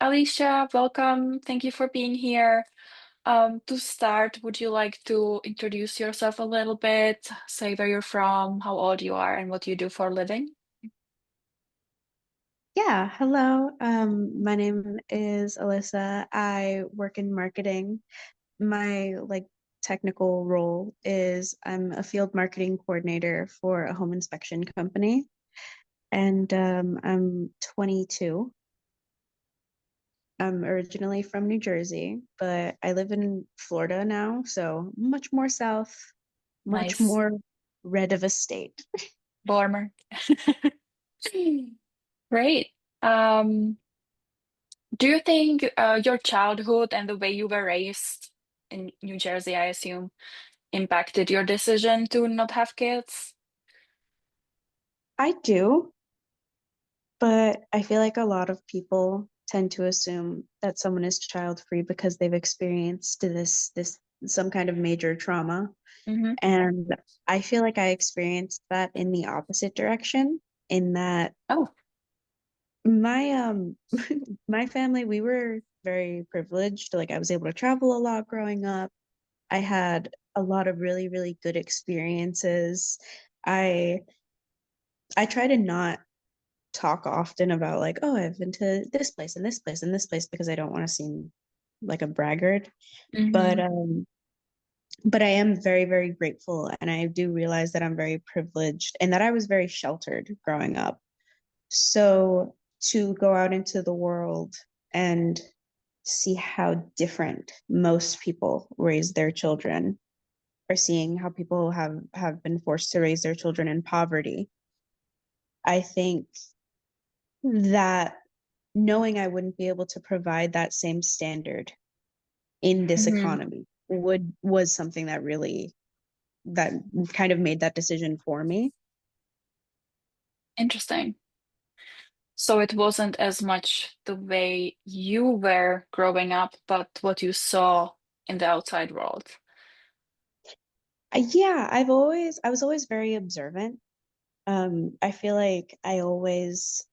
Alicia. Welcome. Thank you for being here. To start, would you like to introduce yourself a little bit? Say where you're from, how old you are, and what you do for a living? Yeah, hello. My name is Alyssa. I work in marketing. My technical role is I'm a field marketing coordinator for a home inspection company, and I'm 22. I'm originally from New Jersey, but I live in Florida now, so much more south, much Nice. more red of a state. Warmer. Great. Um, do you think your childhood and the way you were raised in New Jersey, I assume, impacted your decision to not have kids? I do. But I feel like a lot of people tend to assume that someone is child free because they've experienced this some kind of major trauma. Hmm. And I feel like I experienced that in the opposite direction, in that Oh. my my family, we were very privileged. Like I was able to travel a lot growing up. I had a lot of really, really good experiences. I I try to not talk often about like, oh, I've been to this place and this place and this place because I don't want to seem like a braggart. But Hmm. um but I am very, very grateful and I do realize that I'm very privileged and that I was very sheltered growing up. So to go out into the world and see how different most people raise their children or seeing how people have been forced to raise their children in poverty, I think that knowing I wouldn't be able to provide that same standard in this Hmm. economy would was something that really that kind of made that decision for me. Interesting. So it wasn't as much the way you were growing up, but what you saw in the outside world. Yeah, I was always very observant. I feel like I was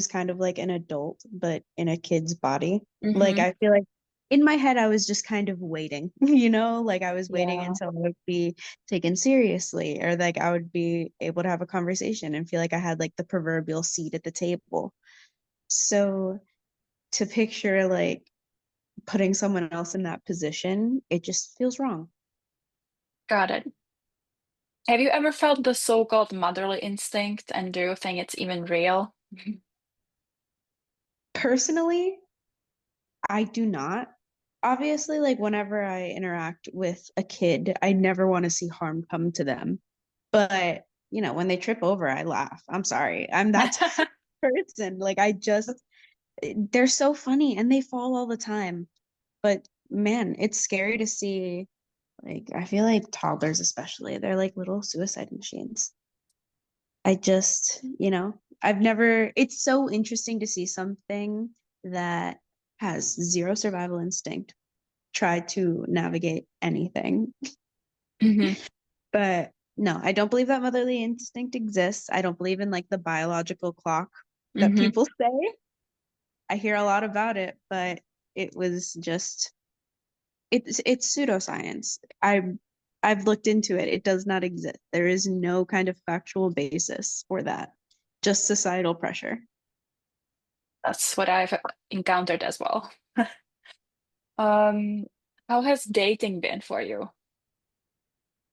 kind of like an adult, but in a kid's body. Like Hmm. I feel like in my head I was just kind of waiting, like I was waiting Yeah, until I would be taken seriously or like I would be able to have a conversation and feel like I had like the proverbial seat at the table. So to picture like putting someone else in that position, it just feels wrong. got it. Have you ever felt the so-called motherly instinct, and do you think it's even real? Personally, I do not. Obviously, like whenever I interact with a kid, I never want to see harm come to them. But, when they trip over, I laugh. I'm sorry. I'm that type of person. Like they're so funny and they fall all the time. But man, it's scary to see. Like, I feel like toddlers, especially, they're like little suicide machines. I've never, it's so interesting to see something that has zero survival instinct try to navigate anything. Hmm. But no, I don't believe that motherly instinct exists. I don't believe in like the biological clock that Hmm. people say. I hear a lot about it, but it was just it's pseudoscience. I've looked into it. It does not exist. There is no kind of factual basis for that. Just societal pressure. That's what I've encountered as well. Um, how has dating been for you?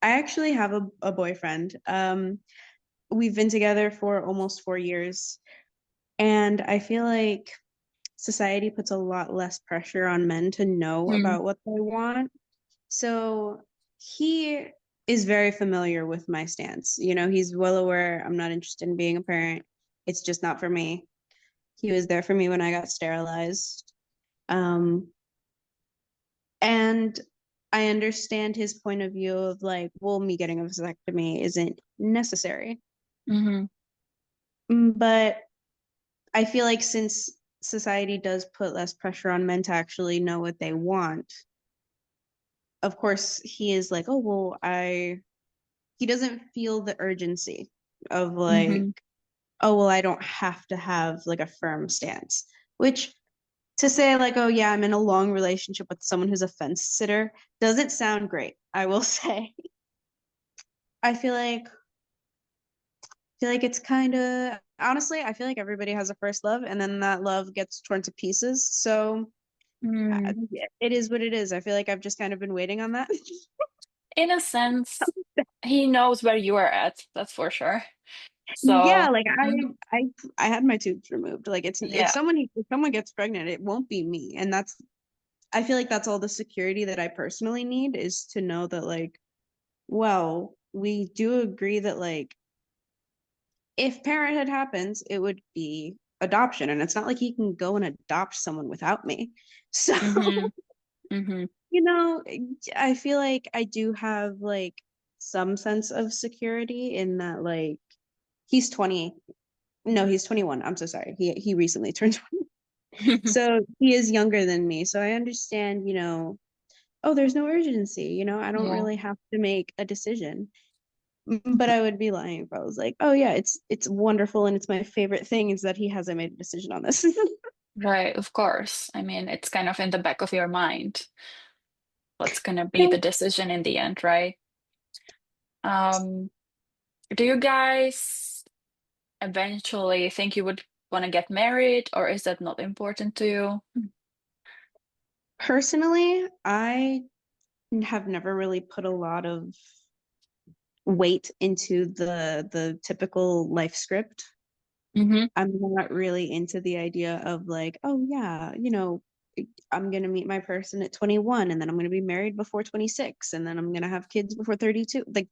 I actually have a boyfriend. We've been together for almost 4 years, and I feel like society puts a lot less pressure on men to know Mm. about what they want. So he is very familiar with my stance. He's well aware I'm not interested in being a parent. It's just not for me. He was there for me when I got sterilized. Um, and I understand his point of view of like, well, me getting a vasectomy isn't necessary. Hmm. But I feel like since society does put less pressure on men to actually know what they want, of course, he is like, oh, well, he doesn't feel the urgency of like, Hmm. oh, well, I don't have to have like a firm stance, which To say like, oh yeah, I'm in a long relationship with someone who's a fence sitter doesn't sound great, I will say. I feel like it's kind of honestly, I feel like everybody has a first love and then that love gets torn to pieces. So Mm, it is what it is. I feel like I've just kind of been waiting on that. in a sense, he knows where you are at, that's for sure. Yeah, So, like mhm, I had my tubes removed. Like it's yeah. if someone gets pregnant, it won't be me. And that's I feel like that's all the security that I personally need is to know that like, well, we do agree that like if parenthood happens, it would be adoption. And it's not like he can go and adopt someone without me. So, Mm-hmm. Mm-hmm. you know, I feel like I do have like some sense of security in that like he's 20. No, he's 21. I'm so sorry. He recently turned 20. So he is younger than me. So I understand, oh, there's no urgency, I don't Yeah. really have to make a decision. But I would be lying if I was like, oh yeah, it's wonderful and it's my favorite thing is that he hasn't made a decision on this. Right, of course. I mean, it's kind of in the back of your mind. What's gonna be Yeah. the decision in the end, right? Um, do you guys eventually think you would want to get married, or is that not important to you? Personally, I have never really put a lot of weight into the typical life script. Mm-hmm. I'm not really into the idea of like, oh yeah, I'm gonna meet my person at 21 and then I'm gonna be married before 26 and then I'm gonna have kids before 32. Like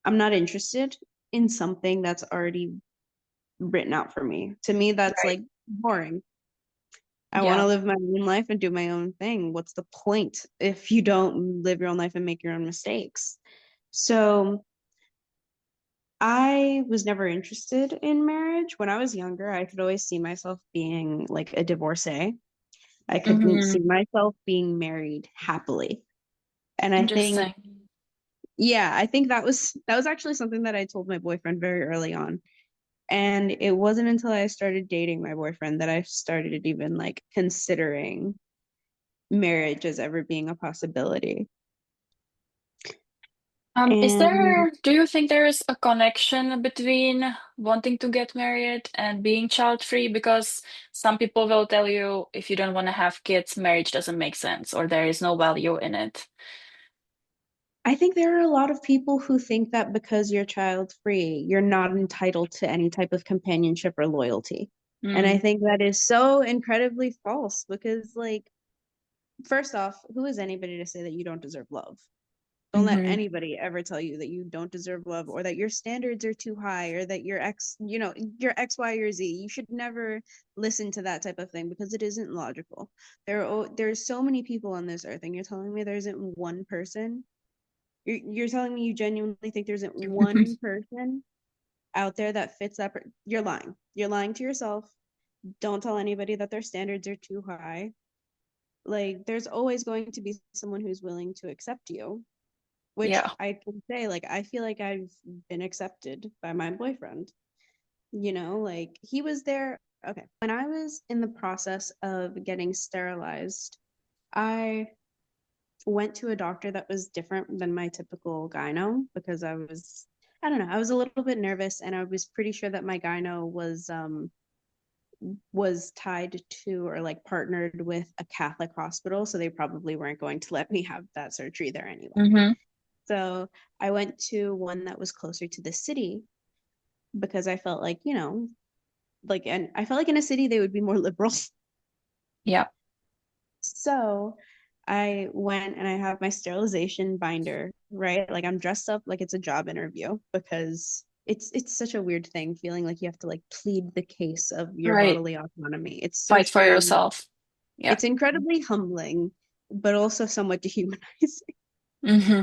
I'm not interested in something that's already written out for me. To me, that's Right. like boring. I want Yeah. to live my own life and do my own thing. What's the point if you don't live your own life and make your own mistakes? So I was never interested in marriage. When I was younger, I could always see myself being like a divorcee. I couldn't Mm-hmm. see myself being married happily. And I think, Interesting. yeah, I think that was actually something that I told my boyfriend very early on. And it wasn't until I started dating my boyfriend that I started even like considering marriage as ever being a possibility. And Do you think there is a connection between wanting to get married and being child-free? Because some people will tell you if you don't want to have kids, marriage doesn't make sense or there is no value in it. I think there are a lot of people who think that because you're child free, you're not entitled to any type of companionship or loyalty. And I Mm, think that is so incredibly false because, like, first off, who is anybody to say that you don't deserve love? Don't let hmm. anybody ever tell you that you don't deserve love or that your standards are too high or that your X, Y, or Z. You should never listen to that type of thing because it isn't logical. There's so many people on this earth, and you're telling me there isn't one person. You're telling me you genuinely think there isn't one person out there that fits that. You're lying. You're lying to yourself. Don't tell anybody that their standards are too high. Like, there's always going to be someone who's willing to accept you, which Yeah. I can say, like, I feel like I've been accepted by my boyfriend. Like he was there. Okay. When I was in the process of getting sterilized, I went to a doctor that was different than my typical gyno because I don't know, I was a little bit nervous and I was pretty sure that my gyno was tied to or like partnered with a Catholic hospital, so they probably weren't going to let me have that surgery there anyway. Hmm. So I went to one that was closer to the city because I felt like, and I felt like in a city they would be more liberal. Yeah. So I went and I have my sterilization binder, right? Like I'm dressed up like it's a job interview because it's such a weird thing feeling like you have to like plead the case of your Right. bodily autonomy. It's so Fight for strange. yourself. Yeah. It's incredibly humbling, but also somewhat dehumanizing. Hmm.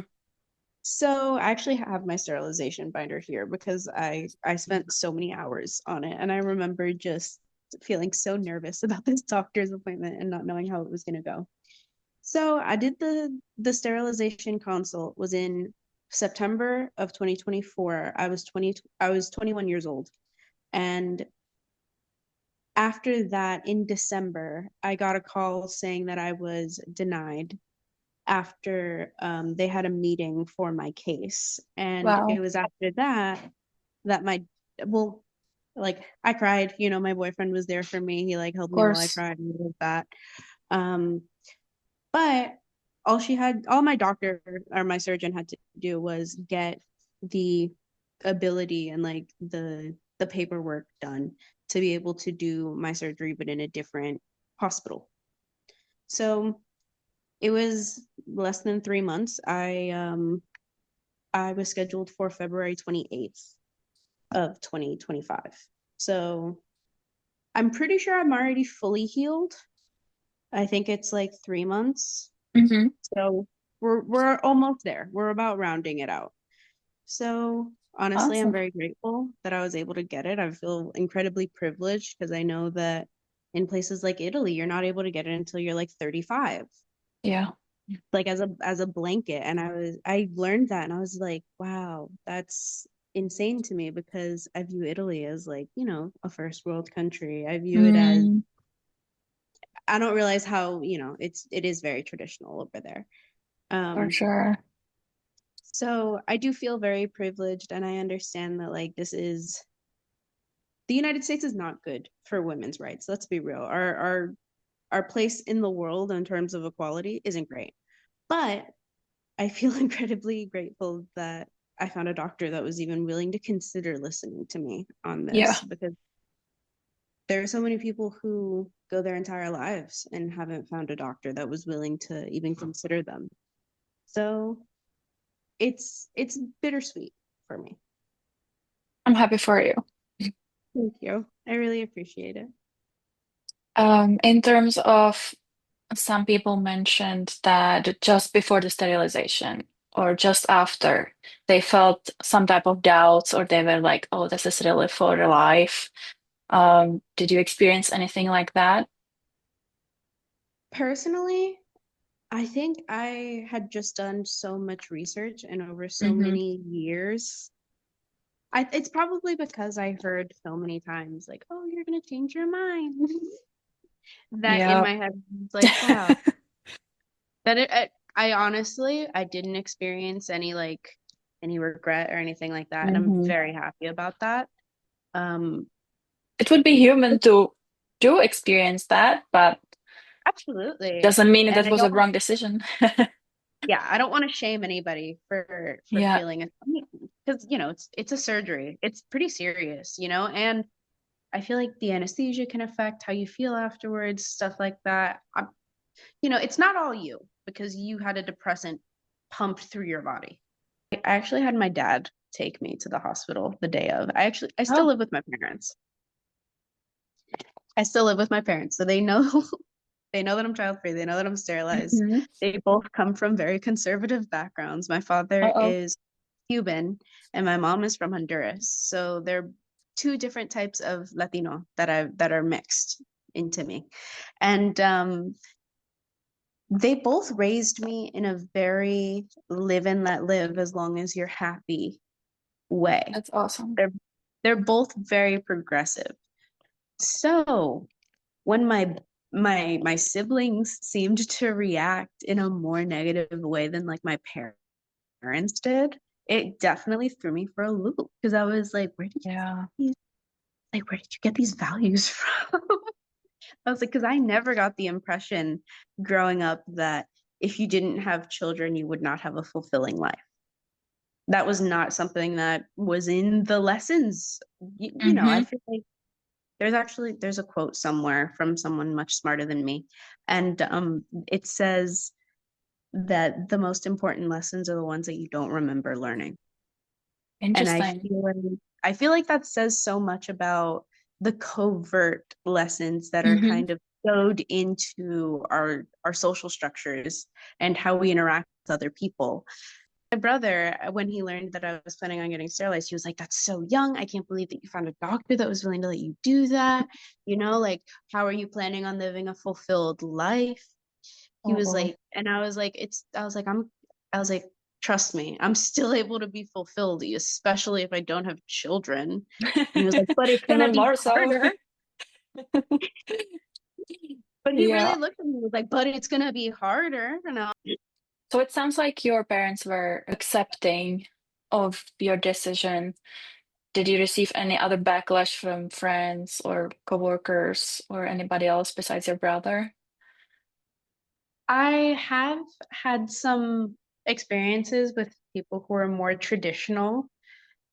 So I actually have my sterilization binder here because I spent so many hours on it and I remember just feeling so nervous about this doctor's appointment and not knowing how it was going to go. So I did the sterilization consult was in September of 2024. I was 21 years old. And after that, in December, I got a call saying that I was denied after they had a meeting for my case. And it Wow, was after that that my, well, like I cried, my boyfriend was there for me. He like helped of me while I course. cried and all of that. Um, but all my doctor or my surgeon had to do was get the ability and like the paperwork done to be able to do my surgery, but in a different hospital. So it was less than 3 months. I was scheduled for February 28th of 2025. So I'm pretty sure I'm already fully healed. I think it's like 3 months. Hmm. So we're almost there. We're about rounding it out. So honestly, I'm Awesome. very grateful that I was able to get it. I feel incredibly privileged because I know that in places like Italy, you're not able to get it until you're like 35, Yeah. like as a blanket. And I learned that and I was like, wow, that's insane to me because I view Italy as like, a first world country. I view it as Mm, I don't realize how, it is very traditional over there. for Um, sure. so I do feel very privileged and I understand that like the United States is not good for women's rights. Let's be real. Our place in the world in terms of equality isn't great. But I feel incredibly grateful that I found a doctor that was even willing to consider listening to me on Yeah, this because there are so many people who go their entire lives and haven't found a doctor that was willing to even consider them. So it's bittersweet for me. I'm happy for you. Thank you. I really appreciate it. In terms of some people mentioned that just before the sterilization or just after, they felt some type of doubts or they were like, oh, this is really for their life. Did you experience anything like that? Personally, I think I had just done so much research and over so Hmm. many years. It's probably because I heard so many times like, "Oh, you're gonna change your mind," that in Yeah. my head it's like, "Wow." That I honestly I didn't experience any regret or anything like that, and I'm Hmm. very happy about that. Um, It would be human to do experience that, but Absolutely, doesn't mean that and was a wrong decision. yeah, I don't want to shame anybody for Yeah, feeling it because it's a surgery. It's pretty serious, and I feel like the anesthesia can affect how you feel afterwards, stuff like that. It's not all you because you had a depressant pumped through your body. I actually had my dad take me to the hospital the day of. I still oh, live with my parents. I still live with my parents, so they know they know that I'm child free. They know that I'm sterilized. hmm. They both come from very conservative backgrounds. My father Uh-oh. is Cuban and my mom is from Honduras. So they're two different types of Latino that are mixed into me. And they both raised me in a very live and let live as long as you're happy way. That's awesome. They're both very progressive. So when my siblings seemed to react in a more negative way than like my parents did, it definitely threw me for a loop because I was like, Yeah. where did you get these values from? I was like, because I never got the impression growing up that if you didn't have children, you would not have a fulfilling life. That was not something that was in the lessons. I Hmm. feel like there's a quote somewhere from someone much smarter than me, and it says that the most important lessons are the ones that you don't remember learning. And Interesting. I feel like that says so much about the covert lessons that are Hmm. kind of sewed into our social structures and how we interact with other people. My brother, when he learned that I was planning on getting sterilized, he was like, "That's so young. I can't believe that you found a doctor that was willing to let you do that. Like, how are you planning on living a fulfilled life?" He was Uh-oh. like, and I was like, "Trust me, I'm still able to be fulfilled, especially if I don't have children." And he was like, "But it's gonna Even be more so. harder." But he really Yeah. looked at me and was like, but it's gonna be harder. And So it sounds like your parents were accepting of your decision. Did you receive any other backlash from friends or coworkers or anybody else besides your brother? I have had some experiences with people who are more traditional.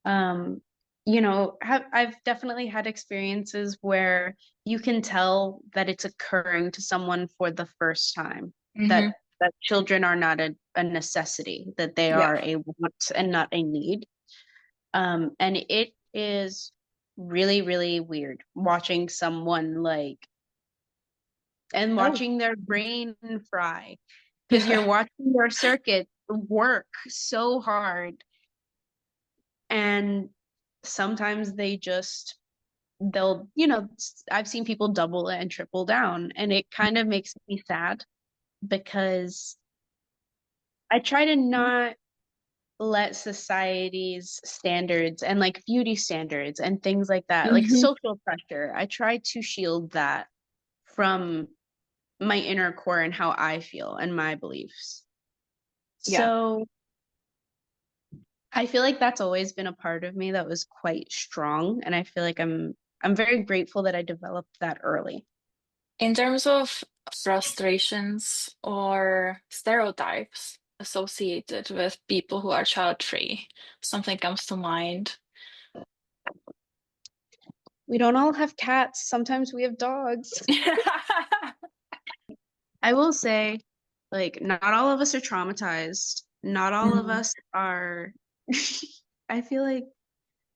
Um, I've definitely had experiences where you can tell that it's occurring to someone for the first time, Hmm. that children are not a necessity, that they Yeah. are a want and not a need. And it is really, really weird watching someone like and Oh, watching their brain fry because yeah. you're watching your circuit work so hard, and sometimes they'll I've seen people double and triple down, and it kind of makes me sad because I try to not let society's standards and like beauty standards and things like that, like Hmm. social pressure, I try to shield that from my inner core and how I feel and my beliefs. Yeah. So I feel like that's always been a part of me that was quite strong, and I feel like I'm very grateful that I developed that early. In terms of frustrations or stereotypes associated with people who are child-free, something comes to mind. We don't all have cats. Sometimes we have dogs. I will say, like, not all of us are traumatized. Not all of Mm, us are, I feel like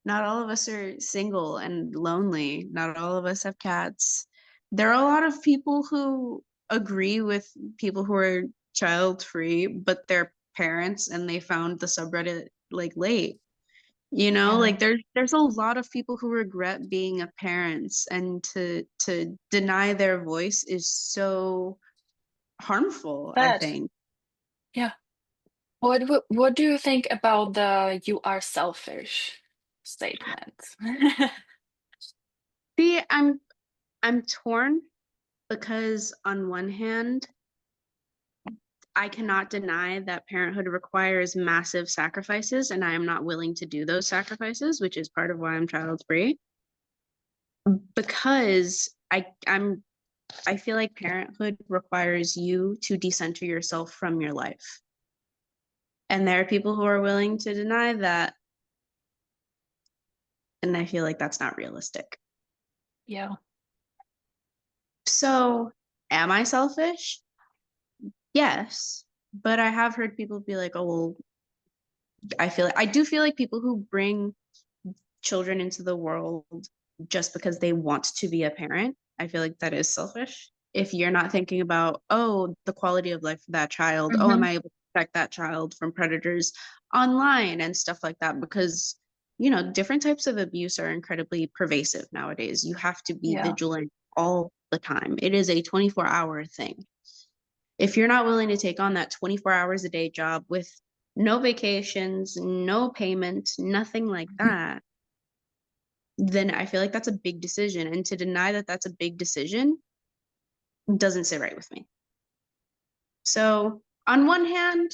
not all of us are single and lonely. Not all of us have cats. There are a lot of people who agree with people who are child free, but they're parents and they found the subreddit like late. yeah, Like there's a lot of people who regret being a parents, and to deny their voice is so harmful, I that. think. Yeah. What do you think about the "you are selfish" statement? See, I'm torn because on one hand, I cannot deny that parenthood requires massive sacrifices, and I am not willing to do those sacrifices, which is part of why I'm child free. Because I feel like parenthood requires you to decenter yourself from your life. And there are people who are willing to deny that, and I feel like that's not realistic. Yeah, So, am I selfish? Yes. But I have heard people be like, "Oh, well, I do feel like people who bring children into the world just because they want to be a parent, I feel like that is selfish. If you're not thinking about, oh, the quality of life for that child, oh, am hmm, I able to protect that child from predators online and stuff like that? Because, different types of abuse are incredibly pervasive nowadays. You have to be yeah. vigilant all the time. It is a 24-hour thing. If you're not willing to take on that 24 hours a day job with no vacations, no payment, nothing like that, then I feel like that's a big decision. And to deny that that's a big decision doesn't sit right with me. So, on one hand,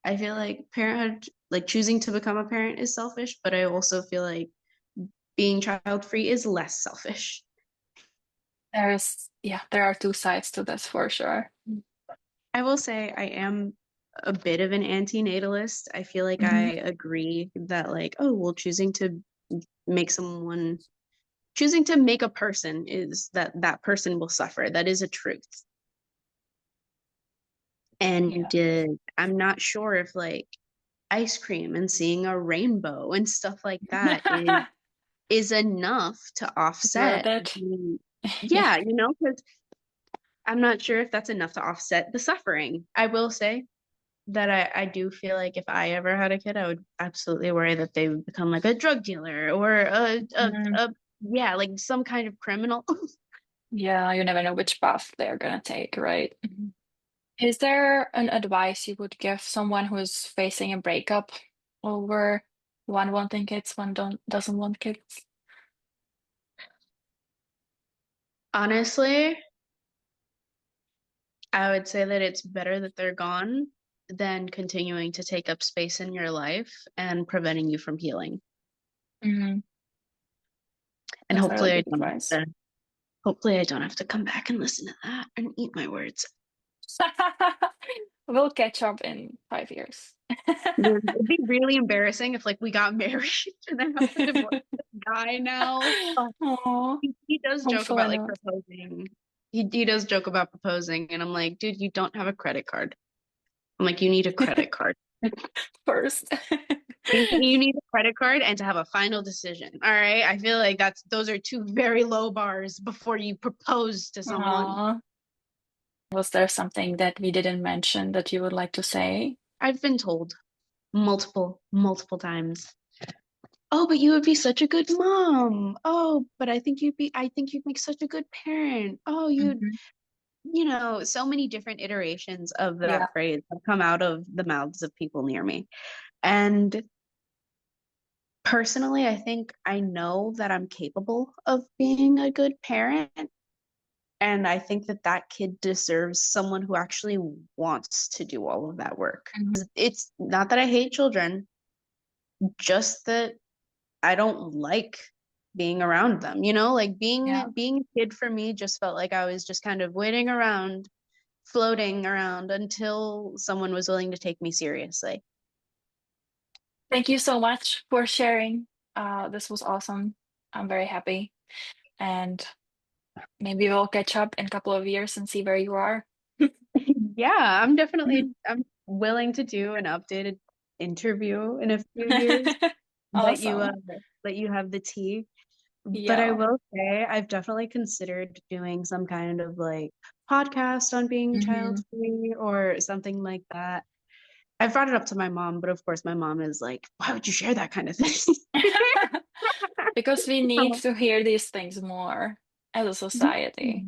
I feel like parenthood, like choosing to become a parent is selfish, but I also feel like being child free is less selfish. Yeah, there are two sides to this for sure. I will say I am a bit of an anti-natalist. I feel like I Hmm. agree that, like, oh, well, make choosing to make a person is that person will suffer. That is a truth. Yeah. And I'm not sure if like ice cream and seeing a rainbow and stuff like that is enough to Worth offset it. Yeah. yeah, because I'm not sure if that's enough to offset the suffering. I will say that I do feel like if I ever had a kid, I would absolutely worry that they would become like a drug dealer or Mm, yeah, like some kind of criminal. yeah, you never know which path they're gonna take, right? Mhm. Is there an advice you would give someone who is facing a breakup over one wanting kids, one doesn't want kids? Honestly, I would say that it's better that they're gone than continuing to take up space in your life and preventing you from healing. Hmm. And That's a really good advice. hopefully I don't have to come back and listen to that and eat my words. We'll catch up in 5 years. Dude, it'd be really embarrassing if like we got married and I have to divorce this guy now. Oh, He does joke hopefully about like not. proposing. He does joke about proposing, and I'm like, dude, you don't have a credit card. I'm like, you need a credit card. First. You need a credit card and to have a final decision. All right. I feel like those are two very low bars before you propose to someone. Aw. Was there something that we didn't mention that you would like to say? I've been told multiple times. Oh, but you would be such a good mom. Oh, but I think you'd make such a good parent. Oh, Mhm. so many different iterations of Yeah. that phrase have come out of the mouths of people near me. And personally, I think I know that I'm capable of being a good parent. And I think that that kid deserves someone who actually wants to do all of that work. Mhm. It's not that I hate children, just that I don't like being around them. Like Yeah. being a kid for me just felt like I was just kind of waiting around, floating around until someone was willing to take me seriously. Thank you so much for sharing. This was awesome. I'm very happy. And maybe we'll catch up in a couple of years and see where you are. Yeah, I'm willing to do an updated interview in a few years. Let you Awesome. let you have the tea. But I Yeah. will say I've definitely considered doing some kind of like podcast on being child Hmm. free or something like that. I've brought it up to my mom, but of course my mom is like, why would you share that kind of thing? Because we need to hear these things more as a society.